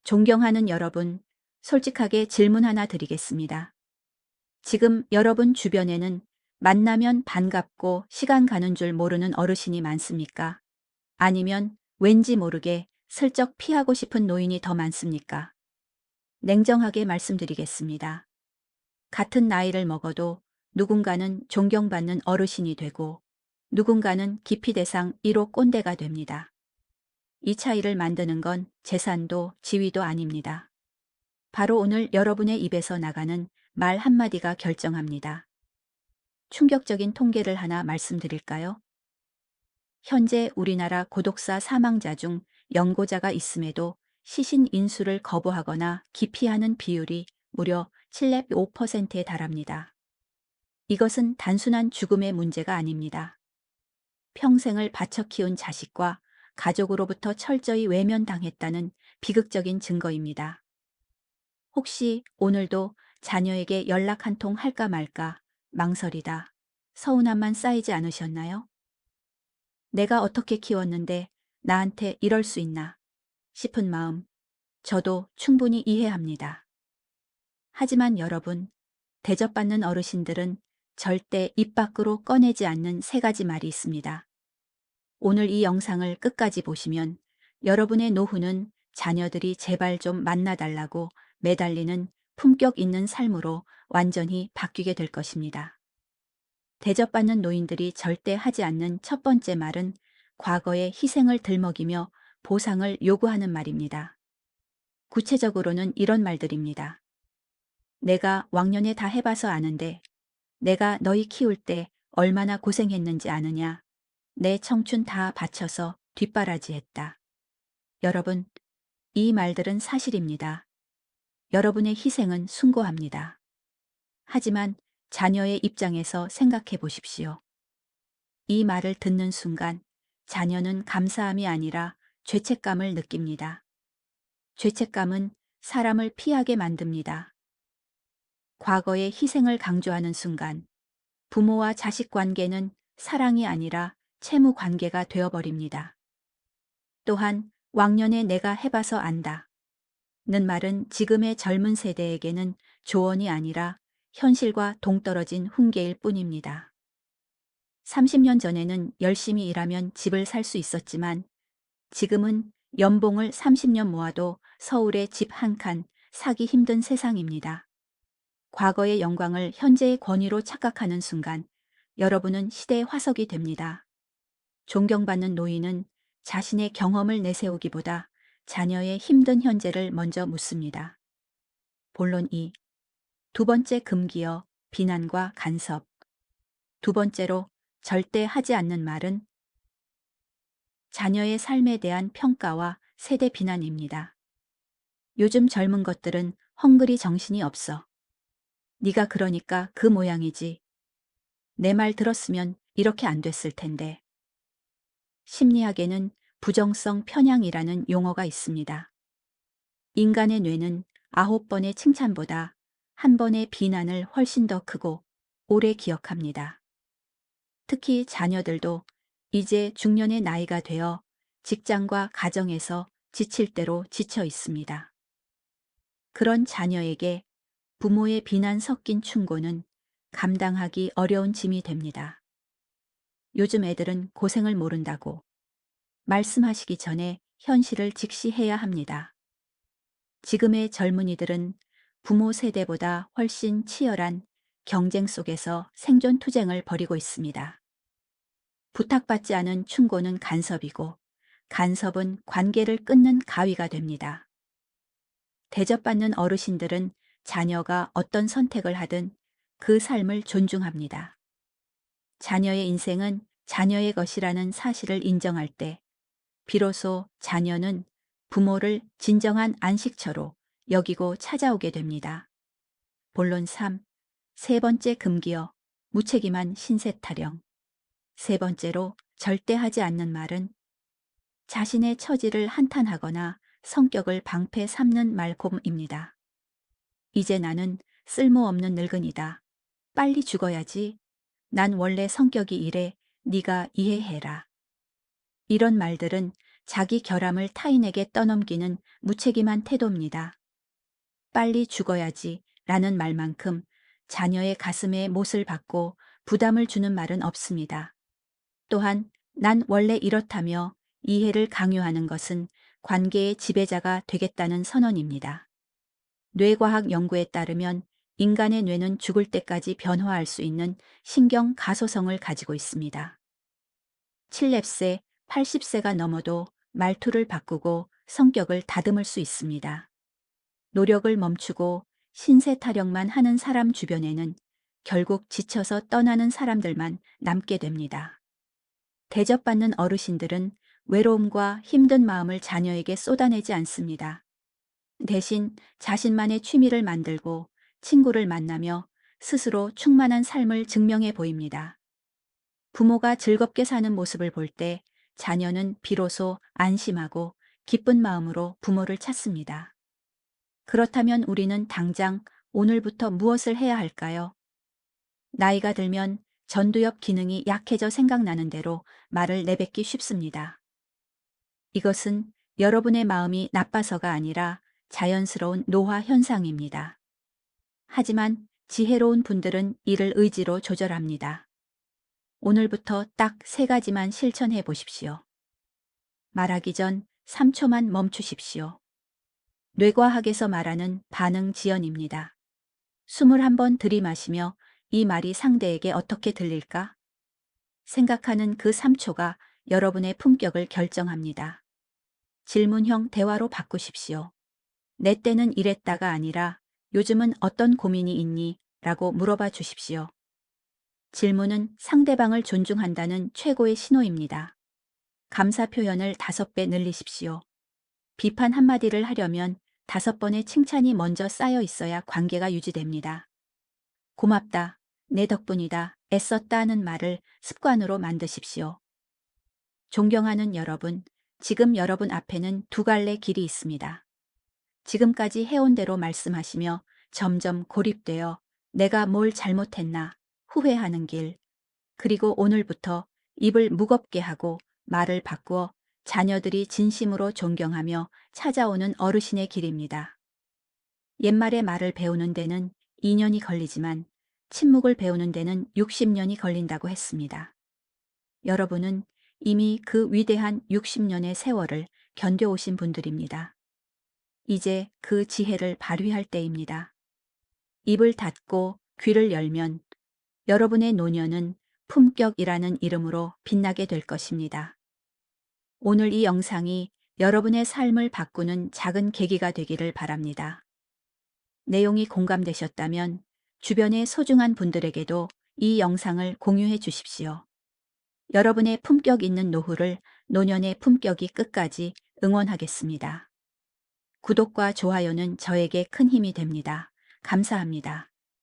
존경하는 여러분, 솔직하게 질문 하나 드리겠습니다. 지금 여러분 주변에는 만나면 반갑고 시간 가는 줄 모르는 어르신이 많습니까? 아니면 왠지 모르게 슬쩍 피하고 싶은 노인이 더 많습니까? 냉정하게 말씀드리겠습니다. 같은 나이를 먹어도 누군가는 존경받는 어르신이 되고 누군가는 기피 대상 1호 꼰대가 됩니다. 이 차이를 만드는 건 재산도 지위도 아닙니다. 바로 오늘 여러분의 입에서 나가는 말 한마디가 결정합니다. 충격적인 통계를 하나 말씀드릴까요? 현재 우리나라 고독사 사망자 중 연고자가 있음에도 시신 인수를 거부하거나 기피하는 비율이 무려 705%에 달합니다. 이것은 단순한 죽음의 문제가 아닙니다. 평생을 바쳐 키운 자식과 가족으로부터 철저히 외면당했다는 비극적인 증거입니다. 혹시 오늘도 자녀에게 연락 한 통 할까 말까 망설이다 서운함만 쌓이지 않으셨나요? 내가 어떻게 키웠는데 나한테 이럴 수 있나 싶은 마음 저도 충분히 이해합니다. 하지만 여러분, 대접받는 어르신들은 절대 입 밖으로 꺼내지 않는 세 가지 말이 있습니다. 오늘 이 영상을 끝까지 보시면 여러분의 노후는 자녀들이 제발 좀 만나달라고 매달리는 품격 있는 삶으로 완전히 바뀌게 될 것입니다. 대접받는 노인들이 절대 하지 않는 첫 번째 말은 과거의 희생을 들먹이며 보상을 요구하는 말입니다. 구체적으로는 이런 말들입니다. 내가 왕년에 다 해봐서 아는데, 내가 너희 키울 때 얼마나 고생했는지 아느냐. 내 청춘 다 바쳐서 뒷바라지했다. 여러분, 이 말들은 사실입니다. 여러분의 희생은 숭고합니다. 하지만 자녀의 입장에서 생각해 보십시오. 이 말을 듣는 순간 자녀는 감사함이 아니라 죄책감을 느낍니다. 죄책감은 사람을 피하게 만듭니다. 과거의 희생을 강조하는 순간 부모와 자식 관계는 사랑이 아니라 채무 관계가 되어버립니다. 또한 왕년에 내가 해봐서 안다. 는 말은 지금의 젊은 세대에게는 조언이 아니라 현실과 동떨어진 훈계일 뿐입니다. 30년 전에는 열심히 일하면 집을 살 수 있었지만 지금은 연봉을 30년 모아도 서울에 집 한 칸 사기 힘든 세상입니다. 과거의 영광을 현재의 권위로 착각하는 순간 여러분은 시대의 화석이 됩니다. 존경받는 노인은 자신의 경험을 내세우기보다 자녀의 힘든 현재를 먼저 묻습니다. 본론 2. 두 번째 금기어 비난과 간섭. 두 번째로 절대 하지 않는 말은 자녀의 삶에 대한 평가와 세대 비난입니다. 요즘 젊은 것들은 헝그리 정신이 없어. 네가 그러니까 그 모양이지. 내 말 들었으면 이렇게 안 됐을 텐데. 심리학에는 부정성 편향이라는 용어가 있습니다. 인간의 뇌는 9번의 칭찬보다 1번의 비난을 훨씬 더 크고 오래 기억합니다. 특히 자녀들도 이제 중년의 나이가 되어 직장과 가정에서 지칠 대로 지쳐 있습니다. 그런 자녀에게 부모의 비난 섞인 충고는 감당하기 어려운 짐이 됩니다. 요즘 애들은 고생을 모른다고 말씀하시기 전에 현실을 직시해야 합니다. 지금의 젊은이들은 부모 세대보다 훨씬 치열한 경쟁 속에서 생존 투쟁을 벌이고 있습니다. 부탁받지 않은 충고는 간섭이고 간섭은 관계를 끊는 가위가 됩니다. 대접받는 어르신들은 자녀가 어떤 선택을 하든 그 삶을 존중합니다. 자녀의 인생은 자녀의 것이라는 사실을 인정할 때 비로소 자녀는 부모를 진정한 안식처로 여기고 찾아오게 됩니다. 본론 3. 세 번째 금기어 무책임한 신세 타령. 세 번째로 절대 하지 않는 말은 자신의 처지를 한탄하거나 성격을 방패 삼는 말콤입니다. 이제 나는 쓸모없는 늙은이다. 빨리 죽어야지. 난 원래 성격이 이래. 네가 이해해라. 이런 말들은 자기 결함을 타인에게 떠넘기는 무책임한 태도입니다. 빨리 죽어야지 라는 말만큼 자녀의 가슴에 못을 박고 부담을 주는 말은 없습니다. 또한 난 원래 이렇다며 이해를 강요하는 것은 관계의 지배자가 되겠다는 선언입니다. 뇌과학 연구에 따르면 인간의 뇌는 죽을 때까지 변화할 수 있는 신경 가소성을 가지고 있습니다. 7렙세, 80세가 넘어도 말투를 바꾸고 성격을 다듬을 수 있습니다. 노력을 멈추고 신세 타령만 하는 사람 주변에는 결국 지쳐서 떠나는 사람들만 남게 됩니다. 대접받는 어르신들은 외로움과 힘든 마음을 자녀에게 쏟아내지 않습니다. 대신 자신만의 취미를 만들고 친구를 만나며 스스로 충만한 삶을 증명해 보입니다. 부모가 즐겁게 사는 모습을 볼 때 자녀는 비로소 안심하고 기쁜 마음으로 부모를 찾습니다. 그렇다면 우리는 당장 오늘부터 무엇을 해야 할까요? 나이가 들면 전두엽 기능이 약해져 생각나는 대로 말을 내뱉기 쉽습니다. 이것은 여러분의 마음이 나빠서가 아니라 자연스러운 노화 현상입니다. 하지만 지혜로운 분들은 이를 의지로 조절합니다. 오늘부터 딱 3가지만 실천해 보십시오. 말하기 전 3초만 멈추십시오. 뇌과학에서 말하는 반응 지연입니다. 숨을 한번 들이마시며 이 말이 상대에게 어떻게 들릴까? 생각하는 그 3초가 여러분의 품격을 결정합니다. 질문형 대화로 바꾸십시오. 내 때는 이랬다가 아니라 요즘은 어떤 고민이 있니? 라고 물어봐 주십시오. 질문은 상대방을 존중한다는 최고의 신호입니다. 감사 표현을 5배 늘리십시오. 비판 한마디를 하려면 5번의 칭찬이 먼저 쌓여 있어야 관계가 유지됩니다. 고맙다, 내 덕분이다, 애썼다 하는 말을 습관으로 만드십시오. 존경하는 여러분, 지금 여러분 앞에는 2갈래 길이 있습니다. 지금까지 해온 대로 말씀하시며 점점 고립되어 내가 뭘 잘못했나 후회하는 길, 그리고 오늘부터 입을 무겁게 하고 말을 바꾸어 자녀들이 진심으로 존경하며 찾아오는 어르신의 길입니다. 옛말의 말을 배우는 데는 2년이 걸리지만 침묵을 배우는 데는 60년이 걸린다고 했습니다. 여러분은 이미 그 위대한 60년의 세월을 견뎌오신 분들입니다. 이제 그 지혜를 발휘할 때입니다. 입을 닫고 귀를 열면 여러분의 노년은 품격이라는 이름으로 빛나게 될 것입니다. 오늘 이 영상이 여러분의 삶을 바꾸는 작은 계기가 되기를 바랍니다. 내용이 공감되셨다면 주변의 소중한 분들에게도 이 영상을 공유해 주십시오. 여러분의 품격 있는 노후를 노년의 품격이 끝까지 응원하겠습니다. 구독과 좋아요는 저에게 큰 힘이 됩니다. 감사합니다.